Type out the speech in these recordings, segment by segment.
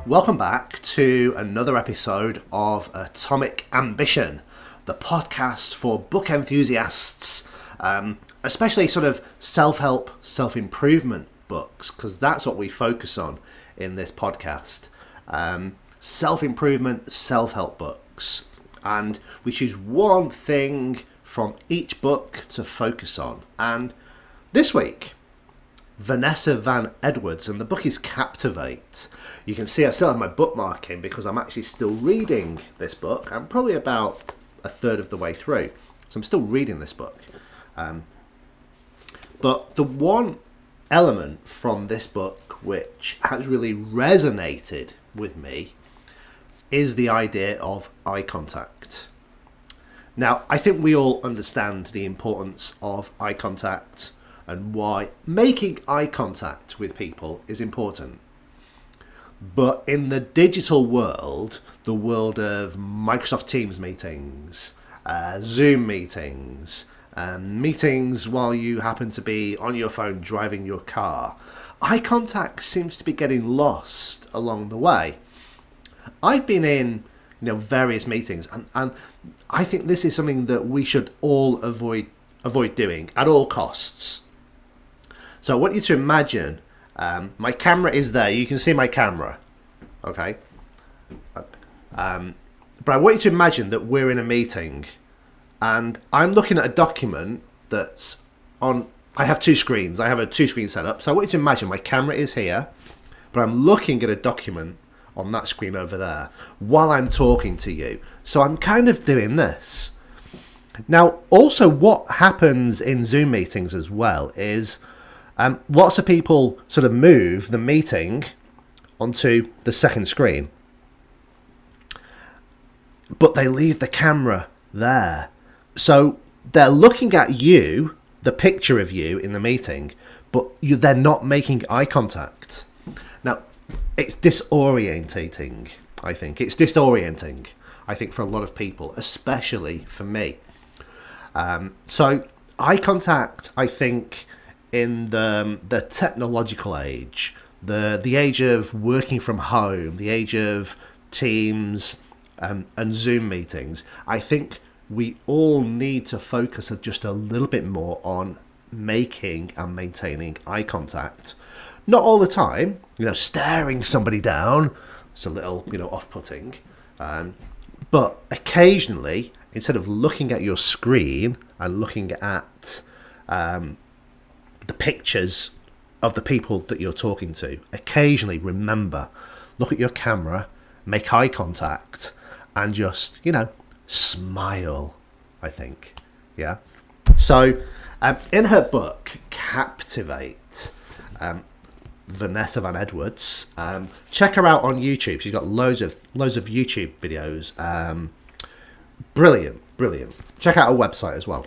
Welcome back to another episode of Atomic Ambition, the podcast for book enthusiasts, especially sort of self-help, self-improvement books, because that's what we focus on in this podcast. Self-improvement, self-help books. And we choose one thing from each book to focus on. And this week, Vanessa Van Edwards, and the book is Captivate. You can see I still have my bookmarking because I'm actually still reading this book. I'm probably about a third of the way through, so I'm still reading this book. But the one element from this book which has really resonated with me is the idea of eye contact. Now, I think we all understand the importance of eye contact and why making eye contact with people is important. But in the digital world, the world of Microsoft Teams meetings, Zoom meetings, meetings while you happen to be on your phone driving your car, eye contact seems to be getting lost along the way. I've been in various meetings, and I think this is something that we should all avoid doing at all costs. So I want you to imagine, my camera is there. You can see my camera, okay? But I want you to imagine that we're in a meeting, and I'm looking at a document that's on. I have two screens. I have a two-screen setup. So I want you to imagine my camera is here, but I'm looking at a document on that screen over there while I'm talking to you. So I'm kind of doing this. Now, also what happens in Zoom meetings as well is lots of people sort of move the meeting onto the second screen, but they leave the camera there. So they're looking at you, the picture of you in the meeting, but they're not making eye contact. Now, it's disorientating, I think. It's disorienting, I think, for a lot of people, especially for me. So eye contact, I think, in the technological age, the age of working from home, the age of Teams and Zoom meetings, I think we all need to focus just a little bit more on making and maintaining eye contact. Not all the time, staring somebody down, it's a little, off-putting. But occasionally, instead of looking at your screen and looking at the pictures of the people that you're talking to, occasionally remember, look at your camera, make eye contact, and just, smile, I think. Yeah. So, in her book, Captivate, Vanessa Van Edwards, check her out on YouTube. She's got loads of YouTube videos. Brilliant. Check out her website as well.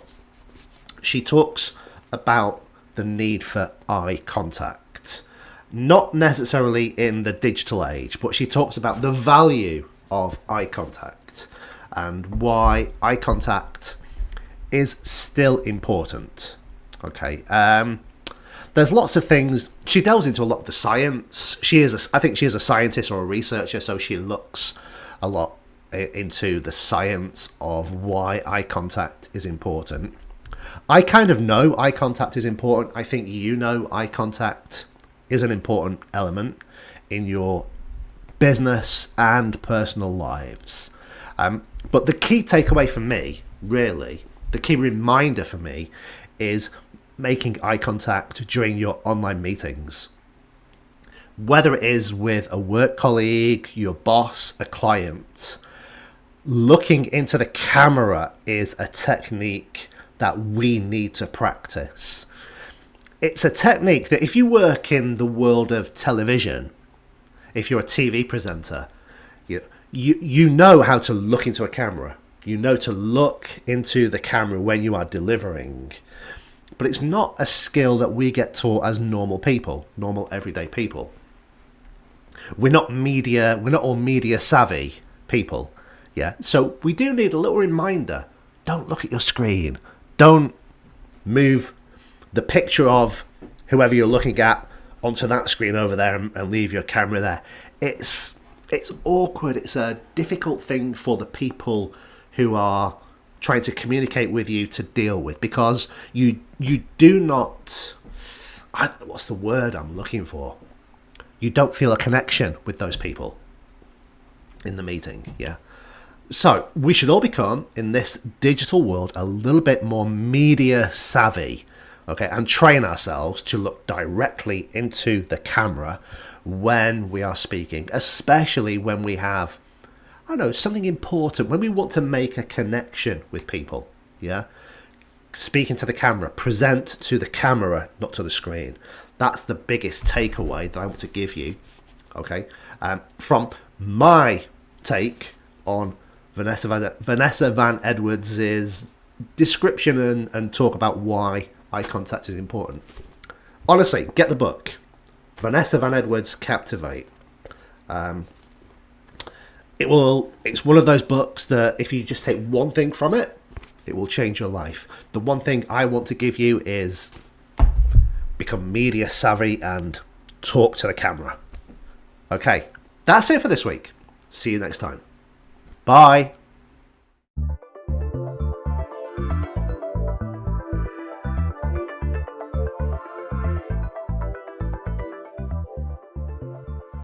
She talks about the need for eye contact, not necessarily in the digital age, but she talks about the value of eye contact and why eye contact is still important. Okay. There's lots of things. She delves into a lot of the science. I think she is a scientist or a researcher, so she looks a lot into the science of why eye contact is important. I kind of know eye contact is important. I think eye contact is an important element in your business and personal lives. But the key takeaway for me, really, the key reminder for me is making eye contact during your online meetings. Whether it is with a work colleague, your boss, a client, looking into the camera is a technique that we need to practice. It's a technique that if you work in the world of television, if you're a TV presenter, you know how to look into a camera. You know to look into the camera when you are delivering. But it's not a skill that we get taught as normal people, normal everyday people. We're not all media savvy people. Yeah. So we do need a little reminder. Don't look at your screen. Don't move the picture of whoever you're looking at onto that screen over there and leave your camera there. It's it's awkward. It's a difficult thing for the people who are trying to communicate with you to deal with, because you do not, what's the word I'm looking for? You don't feel a connection with those people in the meeting, yeah? So we should all become, in this digital world, a little bit more media savvy, okay, and train ourselves to look directly into the camera when we are speaking, especially when we have, I don't know, something important, when we want to make a connection with people, yeah? Speaking to the camera, present to the camera, not to the screen. That's the biggest takeaway that I want to give you, okay? From my take on Vanessa Van Edwards' description and talk about why eye contact is important. Honestly, get the book. Vanessa Van Edwards' Captivate. It's one of those books that if you just take one thing from it, it will change your life. The one thing I want to give you is become media savvy and talk to the camera. Okay, that's it for this week. See you next time. Bye.